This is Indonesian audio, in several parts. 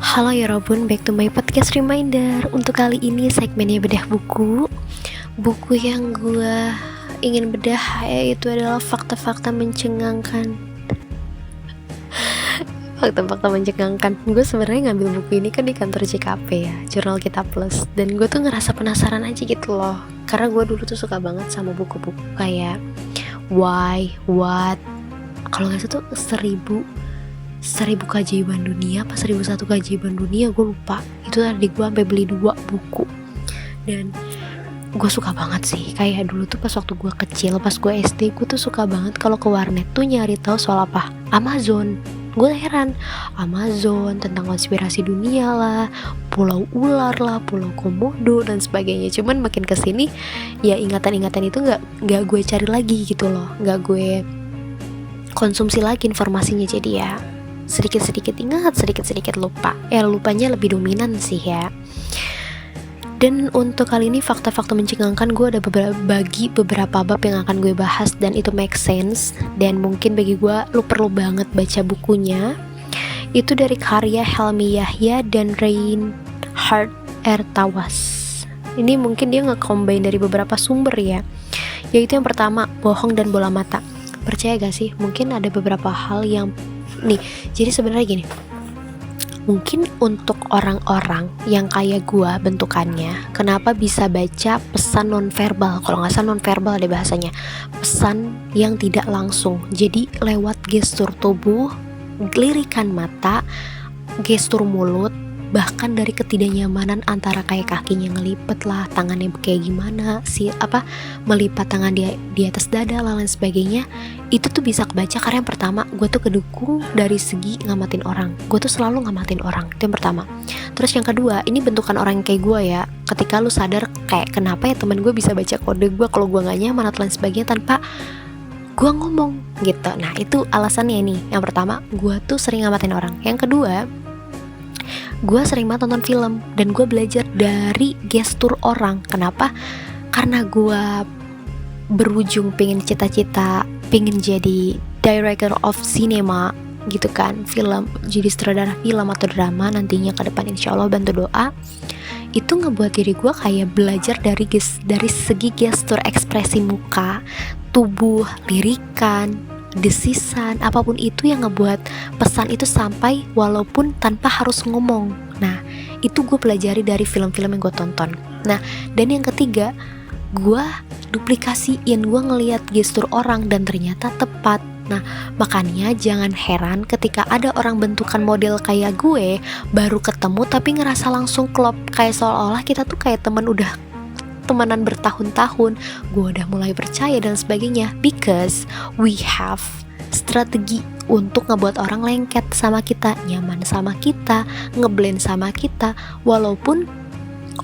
Halo ya Robun, back to my podcast reminder. Untuk kali ini segmennya bedah buku. Buku yang gue ingin bedah yaitu adalah fakta-fakta mencengangkan. Fakta-fakta mencengangkan. Gue sebenarnya ngambil buku ini kan di kantor JKP ya, Jurnal Kita Plus. Dan gue tuh ngerasa penasaran aja gitu loh, karena gue dulu tuh suka banget sama buku-buku kayak Why, What, kalau nggak salah tuh 1000 keajaiban dunia apa 1001 keajaiban dunia, gue lupa. Itu tadi gue sampai beli 2 buku. Dan gue suka banget sih. Kayak dulu tuh pas waktu gue kecil, pas gue SD, gue tuh suka banget kalau ke warnet tuh nyari tahu soal apa? Amazon. Gue heran, Amazon tentang konspirasi dunia lah, pulau ular lah, pulau komodo dan sebagainya. Cuman makin kesini ya ingatan-ingatan itu nggak gue cari lagi gitu loh, nggak gue konsumsi lagi informasinya. Jadi ya sedikit-sedikit ingat, sedikit-sedikit lupa. Lupanya lebih dominan sih ya. Dan untuk kali ini fakta-fakta mencengangkan, gue ada bagi beberapa bab yang akan gue bahas dan itu make sense. Dan mungkin bagi gue lu perlu banget baca bukunya. Itu dari karya Helmi Yahya dan Reinhard Ertawas. Ini mungkin dia nge-combine dari beberapa sumber ya. Yaitu yang pertama, bohong dan bola mata. Percaya gak sih? Mungkin ada beberapa hal yang nih, jadi sebenarnya gini, mungkin untuk orang-orang yang kayak gua bentukannya, kenapa bisa baca pesan nonverbal? Kalau nggak salah nonverbal ada bahasanya, pesan yang tidak langsung. Jadi lewat gestur tubuh, lirikan mata, gestur mulut, bahkan dari ketidaknyamanan antara kayak kakinya ngelipet lah, tangannya kayak gimana melipat tangan dia di atas dada lah lain sebagainya. Itu tuh bisa kebaca karena yang pertama, gue tuh kedukung dari segi ngamatin orang. Gue tuh selalu ngamatin orang, itu yang pertama. Terus yang kedua, ini bentukan orang kayak gue ya. Ketika lu sadar kayak kenapa ya teman gue bisa baca kode gue kalau gue gak nyaman atau lain sebagainya tanpa gue ngomong gitu. Nah itu alasannya ini. Yang pertama, gue tuh sering ngamatin orang. Yang kedua, gue sering banget nonton film dan gue belajar dari gestur orang. Kenapa? Karena gue berujung pengen cita-cita pengen jadi director of cinema gitu kan, film, jadi sutradara film atau drama nantinya ke depan, insya Allah bantu doa. Itu ngebuat diri gue kayak belajar dari segi gestur ekspresi muka, tubuh, lirikan, desisan, apapun itu yang ngebuat pesan itu sampai walaupun tanpa harus ngomong. Nah itu gue pelajari dari film-film yang gue tonton. Nah dan yang ketiga, gue duplikasiin, gue ngeliat gestur orang dan ternyata tepat. Nah makanya jangan heran ketika ada orang bentukan model kayak gue baru ketemu tapi ngerasa langsung klop, kayak seolah-olah kita tuh kayak temenan bertahun-tahun. Gue udah mulai percaya dan sebagainya, because we have strategi untuk ngebuat orang lengket sama kita, nyaman sama kita, ngeblend sama kita, walaupun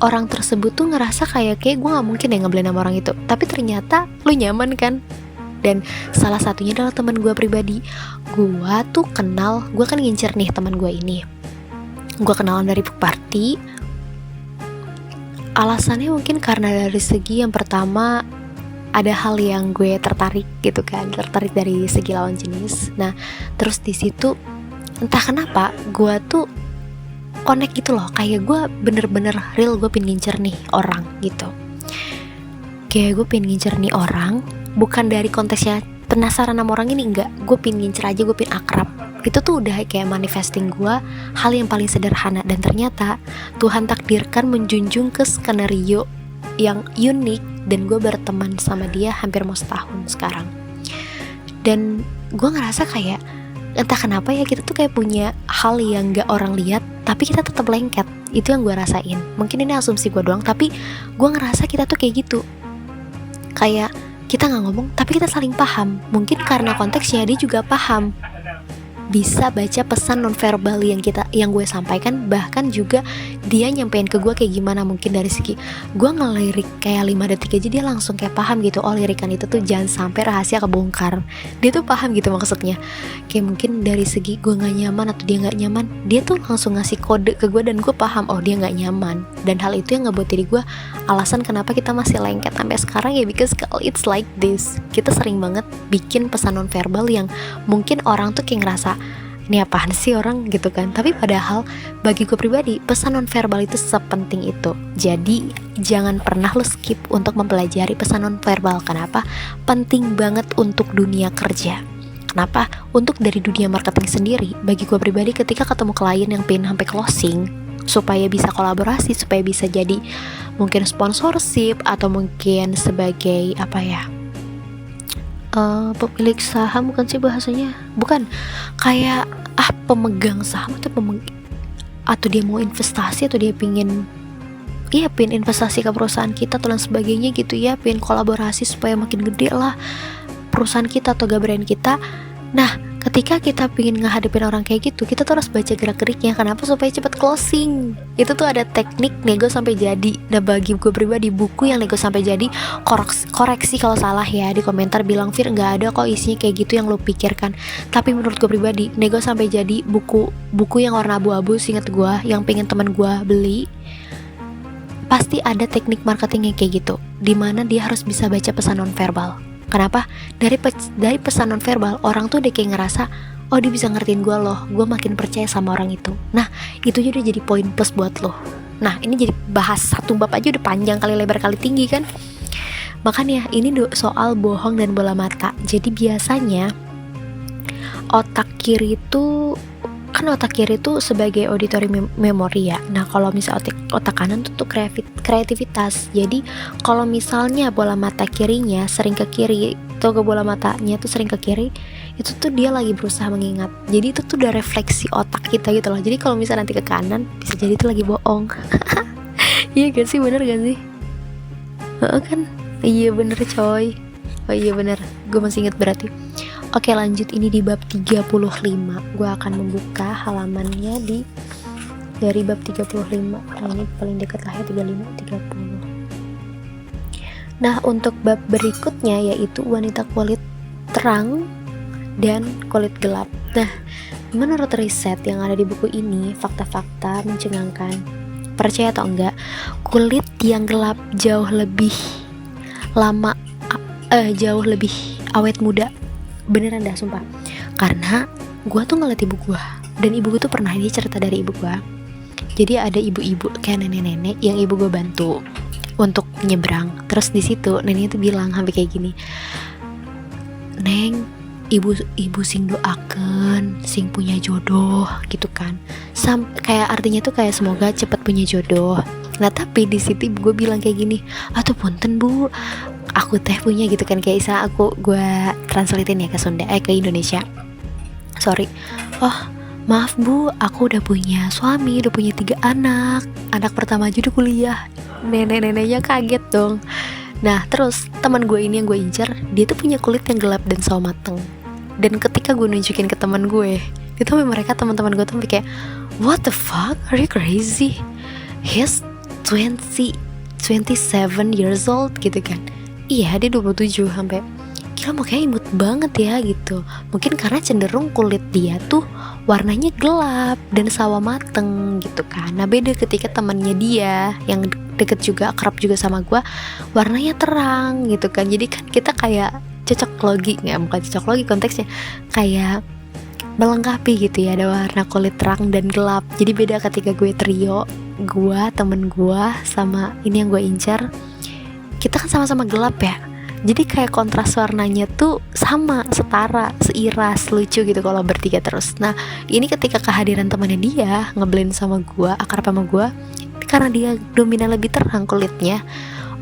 orang tersebut tuh ngerasa kayak gue gak mungkin ya ngeblend sama orang itu, tapi ternyata lu nyaman kan. Dan salah satunya adalah teman gue pribadi. Gue tuh kenal, gue kan ngincer nih teman gue ini, gue kenalan dari book party. Alasannya mungkin karena dari segi yang pertama, ada hal yang gue tertarik gitu kan, tertarik dari segi lawan jenis. Nah terus di situ entah kenapa gue tuh connect gitu loh, kayak gue bener-bener real, gue pengen ngincer nih orang gitu. Kayak gue pengen ngincer nih orang, bukan dari konteksnya penasaran sama orang ini, enggak. Gue pengen ngincer aja, gue pengen akrab. Itu tuh udah kayak manifesting gue hal yang paling sederhana. Dan ternyata Tuhan takdirkan menjunjung ke skenario yang unik, dan gue berteman sama dia hampir mau setahun sekarang. Dan gue ngerasa kayak entah kenapa ya, kita tuh kayak punya hal yang gak orang lihat tapi kita tetap lengket. Itu yang gue rasain. Mungkin ini asumsi gue doang, tapi gue ngerasa kita tuh kayak gitu, kayak kita gak ngomong tapi kita saling paham. Mungkin karena konteksnya dia juga paham, bisa baca pesan nonverbal yang gue sampaikan, bahkan juga dia nyampein ke gue kayak gimana. Mungkin dari segi gue ngelirik kayak 5 detik aja dia langsung kayak paham gitu, oh lirikan itu tuh jangan sampai rahasia kebongkar. Dia tuh paham gitu maksudnya. Kayak mungkin dari segi gue gak nyaman atau dia gak nyaman, dia tuh langsung ngasih kode ke gue dan gue paham, oh dia gak nyaman. Dan hal itu yang ngebuat diri gue alasan kenapa kita masih lengket sampai sekarang ya, because it's like this. Kita sering banget bikin pesan nonverbal yang mungkin orang tuh kayak ngerasa ini apaan sih orang gitu kan. Tapi padahal bagi gue pribadi pesan nonverbal itu sepenting itu. Jadi jangan pernah lo skip untuk mempelajari pesan nonverbal. Kenapa? Penting banget untuk dunia kerja. Kenapa? Untuk dari dunia marketing sendiri, bagi gue pribadi ketika ketemu klien yang pengen sampai closing, supaya bisa kolaborasi, supaya bisa jadi mungkin sponsorship atau mungkin sebagai pemilik saham, bukan sih bahasanya, bukan, kayak pemegang saham atau dia mau investasi, atau dia pingin investasi ke perusahaan kita atau lain sebagainya gitu ya, pingin kolaborasi supaya makin gede lah perusahaan kita atau brand kita. Nah, ketika kita pingin ngehadapin orang kayak gitu, kita tuh harus baca gerak-geriknya. Kenapa? Supaya cepat closing. Itu tuh ada teknik nego sampai jadi. Nah, bagi gue pribadi, buku yang nego sampai jadi, koreksi kalau salah ya, di komentar bilang, Fir, gak ada kok isinya kayak gitu yang lo pikirkan. Tapi menurut gue pribadi, nego sampai jadi buku yang warna abu-abu, seinget gue, yang pengen teman gue beli, pasti ada teknik marketing yang kayak gitu, dimana dia harus bisa baca pesan nonverbal. Kenapa? Dari pesan nonverbal, orang tuh udah kayak ngerasa, oh dia bisa ngertiin gue loh, gue makin percaya sama orang itu. Nah, itu udah jadi poin plus buat lo. Nah, ini jadi bahas satu bab aja udah panjang kali lebar kali tinggi kan. Makanya ini soal bohong dan bola mata. Jadi biasanya otak kiri itu sebagai auditory memory ya. Nah, kalau misalnya otak kanan tuh kreativitas. Jadi kalau misalnya bola mata kirinya sering ke kiri, atau ke bola matanya tuh sering ke kiri, itu tuh dia lagi berusaha mengingat. Jadi itu tuh udah refleksi otak kita gitu loh. Jadi kalau misalnya nanti ke kanan, bisa jadi itu lagi bohong. Iya gak sih, bener gak sih? Kan? Iya bener coy. Oh iya bener, gue masih inget berarti. Oke, lanjut, ini di bab 35. Gue akan membuka halamannya dari bab 35. Nah, ini paling dekat lah ya, 35, 30. Nah, untuk bab berikutnya yaitu wanita kulit terang dan kulit gelap. Nah, menurut riset yang ada di buku ini, fakta-fakta mencengangkan. Percaya atau enggak, kulit yang gelap jauh lebih awet muda. Beneran dah, sumpah. Karena gue tuh ngeliat ibu gue, dan ibu gue tuh pernah, dia cerita dari ibu gue. Jadi ada ibu-ibu kayak nenek-nenek yang ibu gue bantu untuk nyebrang. Terus di situ neneknya tuh bilang sampai kayak gini, Neng, ibu sing doakan sing punya jodoh gitu kan. Kayak artinya tuh kayak semoga cepet punya jodoh. Nah, tapi di situ ibu gue bilang kayak gini, atuh punten bu, aku teh punya gitu kan, kayak isa gue translatein ya ke Sunda, ke Indonesia. Sorry. Oh, maaf bu, aku udah punya suami, udah punya 3 anak. Anak pertama aja udah kuliah. Nenek-neneknya kaget dong. Nah, terus teman gue ini yang gue incer, dia tuh punya kulit yang gelap dan sawo mateng. Dan ketika gue nunjukin ke teman gue, itu teman-teman gue tuh kayak, what the fuck, are you crazy? He's 27 years old gitu kan. Iya, dia 27, sampai gila, makanya imut banget ya gitu. Mungkin karena cenderung kulit dia tuh warnanya gelap dan sawo mateng gitu kan. Nah, beda ketika temannya dia yang deket juga, akrab juga sama gue, warnanya terang gitu kan. Jadi kan kita kayak cocok logi, bukan cocok logi konteksnya, kayak melengkapi gitu ya, ada warna kulit terang dan gelap. Jadi beda ketika gue trio, gue, temen gue, sama ini yang gue incar, kita kan sama-sama gelap ya. Jadi kayak kontras warnanya tuh sama, setara, seiras, lucu gitu kalau bertiga terus. Nah, ini ketika kehadiran temannya dia ngeblend sama gue, akrab sama gue, karena dia dominan lebih terang kulitnya,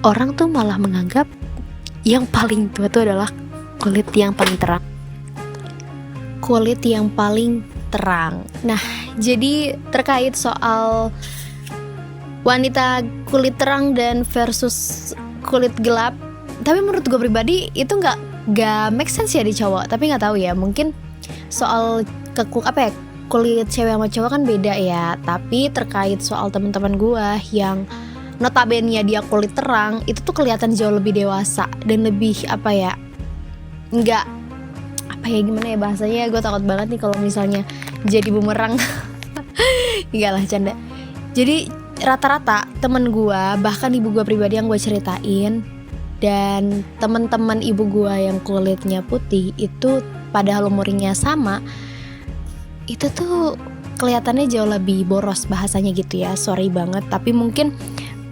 orang tuh malah menganggap yang paling tua tuh adalah kulit yang paling terang. Kulit yang paling terang. Nah, jadi terkait soal wanita kulit terang dan versus kulit gelap, tapi menurut gue pribadi itu nggak make sense ya di cowok. Tapi nggak tahu ya, mungkin soal kulit cewek sama cowok kan beda ya. Tapi terkait soal teman-teman gue yang notabene dia kulit terang, itu tuh kelihatan jauh lebih dewasa dan lebih gimana ya bahasanya, gue takut banget nih kalau misalnya jadi bumerang. Enggak lah, canda. Jadi rata-rata temen gue, bahkan ibu gue pribadi yang gue ceritain, dan teman-teman ibu gue yang kulitnya putih itu padahal umurnya sama, itu tuh kelihatannya jauh lebih boros bahasanya gitu ya, sorry banget. Tapi mungkin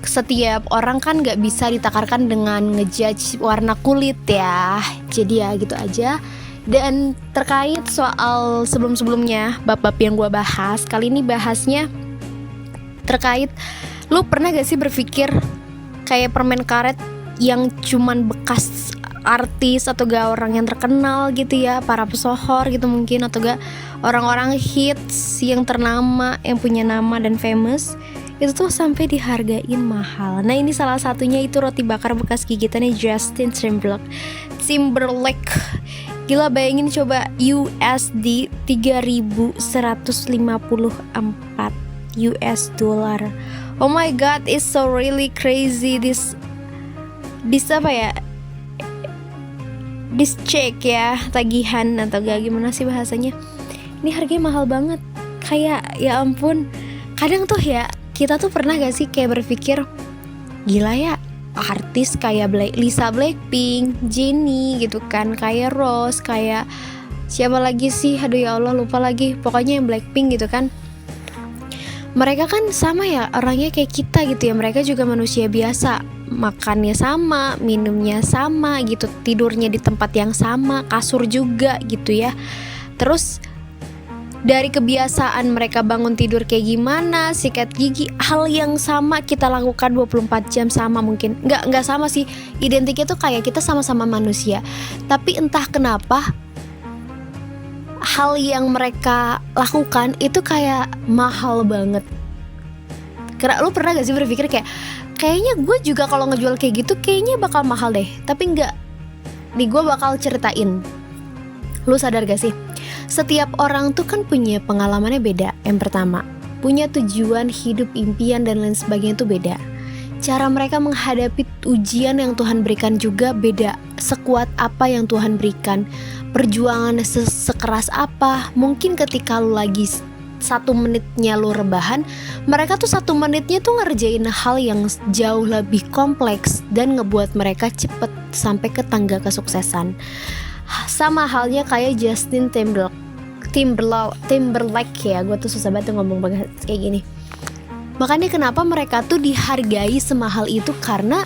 setiap orang kan gak bisa ditakarkan dengan ngejudge warna kulit ya. Jadi ya gitu aja. Dan terkait soal sebelum-sebelumnya bab-bab yang gue bahas, kali ini bahasnya terkait, lu pernah gak sih berpikir kayak permen karet yang cuman bekas artis atau gak orang yang terkenal gitu ya, para pesohor gitu mungkin, atau gak orang-orang hits yang ternama, yang punya nama dan famous, itu tuh sampai dihargain mahal. Nah ini salah satunya itu roti bakar bekas gigitannya Justin Timberlake. Gila, bayangin coba, USD 3.154 US dollar. Oh my god, it's so really crazy. This apa ya, this check ya, tagihan atau gak gimana sih bahasanya, ini harganya mahal banget. Kayak ya ampun, kadang tuh ya kita tuh pernah gak sih kayak berpikir, gila ya, artis kayak Lisa Blackpink, Jennie gitu kan, kayak Rose, kayak siapa lagi sih, aduh ya Allah lupa lagi, pokoknya yang Blackpink gitu kan. Mereka kan sama ya, orangnya kayak kita gitu ya, mereka juga manusia biasa, makannya sama, minumnya sama gitu, tidurnya di tempat yang sama, kasur juga gitu ya. Terus dari kebiasaan mereka bangun tidur kayak gimana, sikat gigi, hal yang sama kita lakukan 24 jam sama, mungkin nggak sama sih, identiknya tuh kayak kita sama-sama manusia. Tapi entah kenapa hal yang mereka lakukan itu kayak mahal banget. Karena lu pernah gak sih berpikir kayak, kayaknya gue juga kalau ngejual kayak gitu kayaknya bakal mahal deh. Tapi enggak, nih gue bakal ceritain. Lu sadar gak sih, setiap orang tuh kan punya pengalamannya beda. Yang pertama, punya tujuan hidup, impian dan lain sebagainya tuh beda. Cara mereka menghadapi ujian yang Tuhan berikan juga beda. Sekuat apa yang Tuhan berikan, perjuangan sekeras apa. Mungkin ketika lu lagi 1 menitnya lu rebahan, mereka tuh 1 menitnya tuh ngerjain hal yang jauh lebih kompleks dan ngebuat mereka cepet sampai ke tangga kesuksesan. Sama halnya kayak Justin Timberlake ya, gue tuh susah banget ngomong banget kayak gini. Makanya kenapa mereka tuh dihargai semahal itu, karena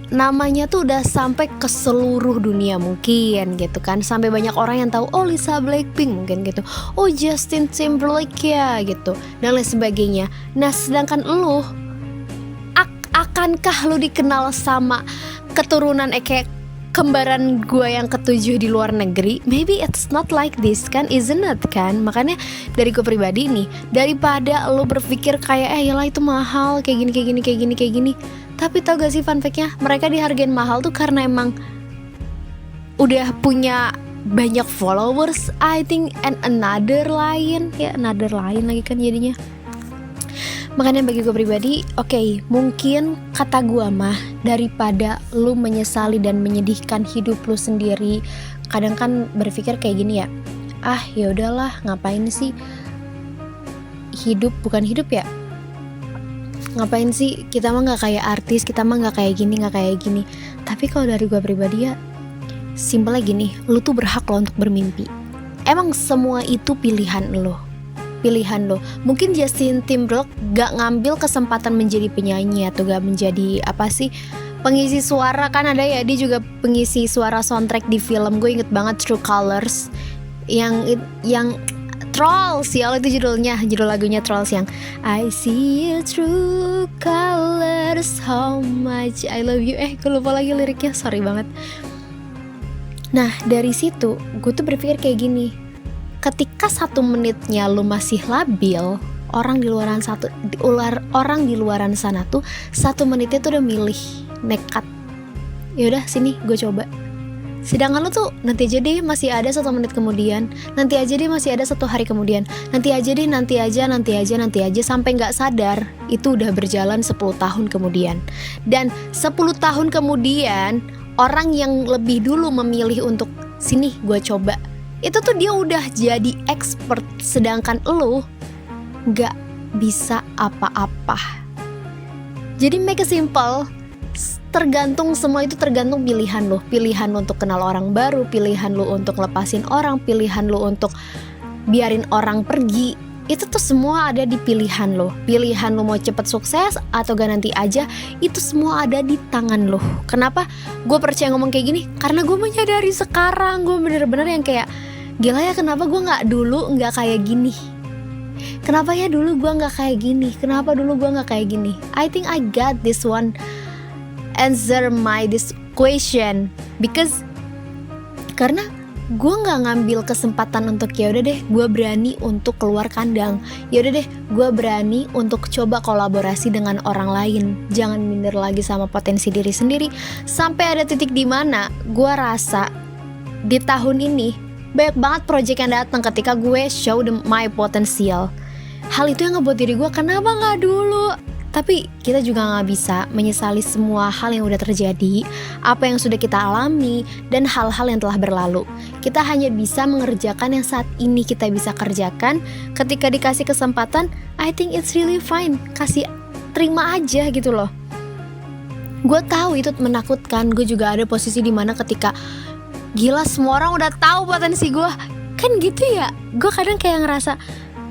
namanya tuh udah sampai ke seluruh dunia mungkin gitu kan, sampai banyak orang yang tahu, oh Lisa Blackpink mungkin gitu, oh Justin Timberlake ya gitu, dan lain sebagainya. Nah sedangkan lu, akankah lu dikenal sama keturunan kayak kembaran gue yang ke-7 di luar negeri? Maybe it's not like this kan, isn't it kan? Makanya dari gue pribadi nih, daripada lo berpikir kayak yalah itu mahal, kayak gini, tapi tau gak sih fun fact-nya, mereka dihargain mahal tuh karena emang udah punya banyak followers, I think, and another line lagi kan jadinya. Makanya bagi gue pribadi, oke, mungkin kata gue mah, daripada lu menyesali dan menyedihkan hidup lu sendiri, kadang kan berpikir kayak gini ya, ya udahlah, ngapain sih hidup, bukan hidup ya, ngapain sih, kita mah nggak kayak artis, kita mah nggak kayak gini. Tapi kalau dari gue pribadi ya, simpelnya gini, lu tuh berhak lo untuk bermimpi. Emang semua itu pilihan lo. Mungkin Justin Timberlake gak ngambil kesempatan menjadi penyanyi atau gak menjadi pengisi suara, kan ada ya, dia juga pengisi suara soundtrack di film, gue inget banget True Colors, yang Trolls ya, itu judul lagunya Trolls yang I see you true colors, how much I love you. Gue lupa lagi liriknya, sorry banget. Nah dari situ gue tuh berpikir kayak gini, ketika 1 menitnya lu masih labil, orang di luaran sana tuh 1 menitnya tuh udah milih nekat, yaudah sini gue coba. Sedangkan lu tuh nanti aja deh, masih ada 1 menit kemudian, nanti aja deh, masih ada 1 hari kemudian, nanti aja sampai nggak sadar itu udah berjalan 10 tahun kemudian. Dan 10 tahun kemudian orang yang lebih dulu memilih untuk sini gue coba, itu tuh dia udah jadi expert, sedangkan lu gak bisa apa-apa. Jadi make it simple, semua itu tergantung pilihan lu untuk kenal orang baru, pilihan lu untuk lepasin orang, pilihan lu untuk biarin orang pergi. Itu tuh semua ada di pilihan lo. Pilihan lo mau cepet sukses atau gak nanti aja, itu semua ada di tangan lo. Kenapa gue percaya ngomong kayak gini? Karena gue menyadari sekarang, gue bener-bener yang kayak, gila ya, kenapa gue dulu gak kayak gini? Kenapa ya dulu gue gak kayak gini? Kenapa dulu gue gak kayak gini? I think I got this one answer this question. Because karena gue nggak ngambil kesempatan untuk ya udah deh gue berani untuk keluar kandang, ya udah deh gue berani untuk coba kolaborasi dengan orang lain, jangan minder lagi sama potensi diri sendiri. Sampai ada titik di mana gue rasa di tahun ini banyak banget project yang datang ketika gue show my potential. Hal itu yang ngebuat diri gue, kenapa nggak dulu? Tapi kita juga gak bisa menyesali semua hal yang udah terjadi, apa yang sudah kita alami, dan hal-hal yang telah berlalu. Kita hanya bisa mengerjakan yang saat ini kita bisa kerjakan. Ketika dikasih kesempatan, I think it's really fine. Terima aja gitu loh. Gue tahu itu menakutkan. Gue juga ada posisi dimana ketika gila semua orang udah tahu potensi gue, kan gitu ya. Gue kadang kayak ngerasa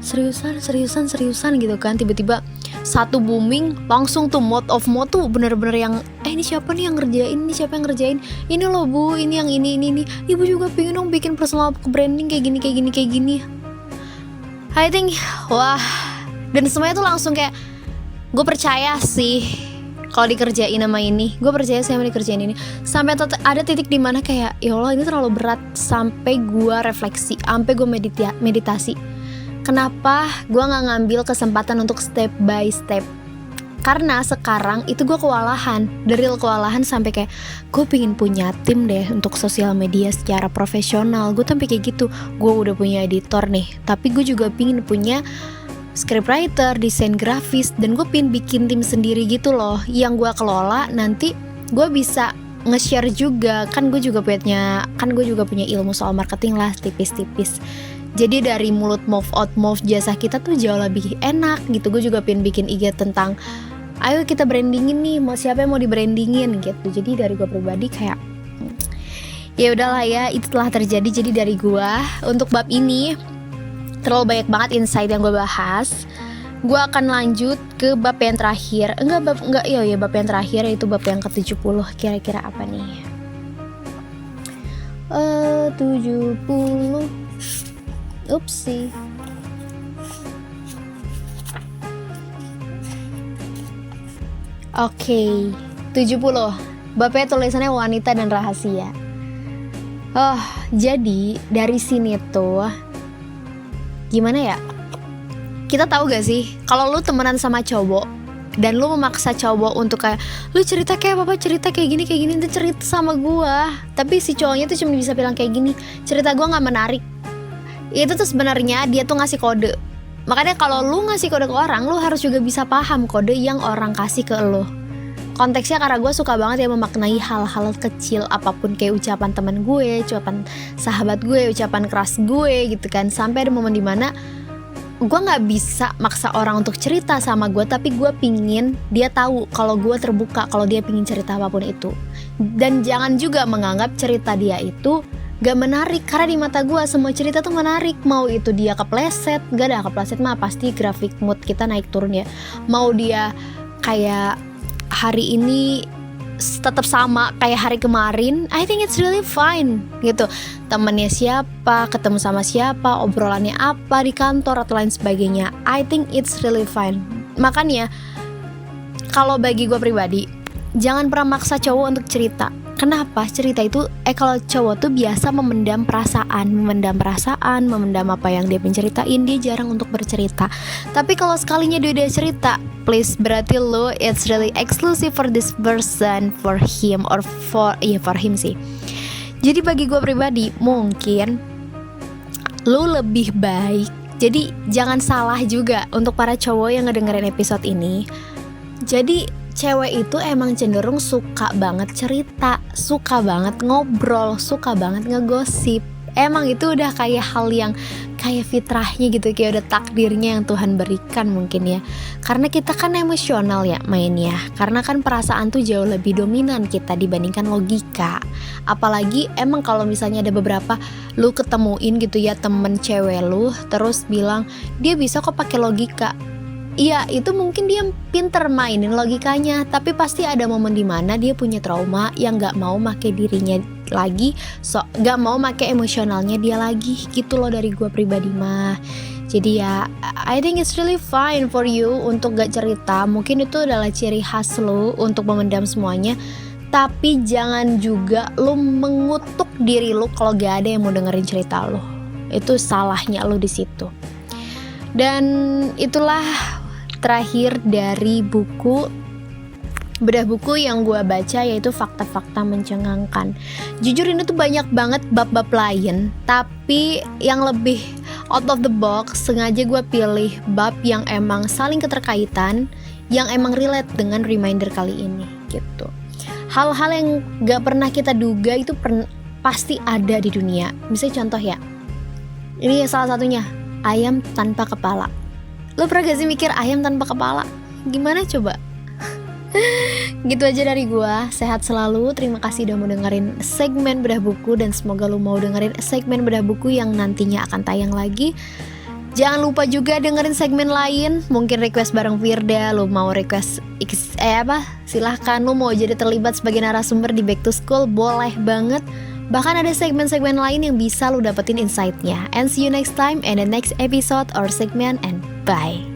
seriusan gitu kan. Tiba-tiba satu booming langsung tuh mode tuh bener-bener yang ini siapa nih yang ngerjain, ini loh bu, ini yang ini ibu juga pengen dong bikin personal branding kayak gini. I think wah, dan semuanya tuh langsung kayak gue percaya sih kalau dikerjain sama ini, gue percaya sih sama dikerjain ini. Sampai ada titik dimana kayak ya Allah ini terlalu berat, sampai gue refleksi, sampai gue meditasi. Kenapa gue gak ngambil kesempatan untuk step by step? Karena sekarang itu gue kewalahan, real kewalahan, sampai kayak gue pengen punya tim deh untuk sosial media secara profesional. Gue sampai kayak gitu, gue udah punya editor nih, tapi gue juga pengen punya scriptwriter, desain grafis, dan gue pengen bikin tim sendiri gitu loh, yang gue kelola. Nanti gue bisa nge-share juga, kan gue juga punya ilmu soal marketing lah, tipis-tipis. Jadi dari mulut move jasa kita tuh jauh lebih enak gitu. Gue juga pengen bikin IG tentang ayo kita brandingin nih, mau siapa yang mau di brandingin gitu. Jadi dari gue pribadi kayak ya udahlah ya, itu telah terjadi. Jadi dari gue untuk bab ini terlalu banyak banget insight yang gue bahas. Gue akan lanjut ke bab yang terakhir. Bab yang terakhir, yaitu bab yang ke-70. Kira-kira apa nih? 70. Upsi. Oke, 70. Bapaknya tulisannya wanita dan rahasia. Jadi dari sini tuh gimana ya? Kita tahu gak sih kalau lu temenan sama cowok dan lu memaksa cowok untuk kayak lu cerita kayak apa, cerita kayak gini, itu cerita sama gua. Tapi si cowoknya tuh cuma bisa bilang kayak gini, cerita gua nggak menarik. Itu tuh sebenarnya dia tuh ngasih kode. Makanya kalau lu ngasih kode ke orang, lu harus juga bisa paham kode yang orang kasih ke lu. Konteksnya karena gue suka banget ya memaknai hal-hal kecil apapun, kayak ucapan teman gue, ucapan sahabat gue, ucapan keras gue gitu kan. Sampai ada momen dimana gue gak bisa maksa orang untuk cerita sama gue, tapi gue pingin dia tahu kalau gue terbuka, kalau dia pingin cerita apapun itu. Dan jangan juga menganggap cerita dia itu gak menarik, karena di mata gue semua cerita tuh menarik. Mau itu dia kepleset, gak ada kepleset mah pasti grafik mood kita naik turun ya. Mau dia kayak hari ini tetap sama kayak hari kemarin, I think it's really fine gitu. Temennya siapa, ketemu sama siapa, obrolannya apa di kantor atau lain sebagainya, I think it's really fine. Makanya kalau bagi gue pribadi, jangan pernah maksa cowok untuk cerita. Kenapa? Cerita itu kalau cowok tuh biasa memendam perasaan, memendam apa yang dia ceritain, dia jarang untuk bercerita. Tapi kalau sekalinya dia cerita, please, berarti lo it's really exclusive for this person, for him or for him sih. Jadi bagi gue pribadi, mungkin lo lebih baik. Jadi jangan salah juga untuk para cowok yang ngedengerin episode ini. Jadi cewek itu emang cenderung suka banget cerita, suka banget ngobrol, suka banget ngegosip. Emang itu udah kayak hal yang kayak fitrahnya gitu, kayak udah takdirnya yang Tuhan berikan mungkin ya. Karena kita kan emosional ya mainnya, karena kan perasaan tuh jauh lebih dominan kita dibandingkan logika. Apalagi emang kalau misalnya ada beberapa lu ketemuin gitu ya temen cewek lu, terus bilang dia bisa kok pakai logika. Iya, itu mungkin dia pinter mainin logikanya, tapi pasti ada momen dimana dia punya trauma yang gak mau make dirinya lagi, gak mau make emosionalnya dia lagi, gitu loh dari gue pribadi mah. Jadi ya, I think it's really fine for you untuk gak cerita. Mungkin itu adalah ciri khas lu untuk memendam semuanya, tapi jangan juga lu mengutuk diri lu kalau gak ada yang mau dengerin cerita lu. Itu salahnya lu di situ. Dan itulah terakhir dari buku bedah buku yang gue baca, yaitu Fakta-Fakta Mencengangkan. Jujur ini tuh banyak banget bab-bab lain, tapi yang lebih out of the box sengaja gue pilih bab yang emang saling keterkaitan, yang emang relate dengan reminder kali ini gitu. Hal-hal yang gak pernah kita duga itu pasti ada di dunia. Misalnya contoh ya, ini salah satunya, ayam tanpa kepala. Lo pernah gak sih mikir ayam tanpa kepala? Gimana coba? Gitu aja dari gua. Sehat selalu. Terima kasih udah mau dengerin segmen bedah buku, dan semoga lo mau dengerin segmen bedah buku yang nantinya akan tayang lagi. Jangan lupa juga dengerin segmen lain. Mungkin request bareng Firda, lo mau request silahkan. Lo mau jadi terlibat sebagai narasumber di Back to School, boleh banget. Bahkan ada segmen-segmen lain yang bisa lo dapetin insight-nya. And see you next time in the next episode or segment, and bye.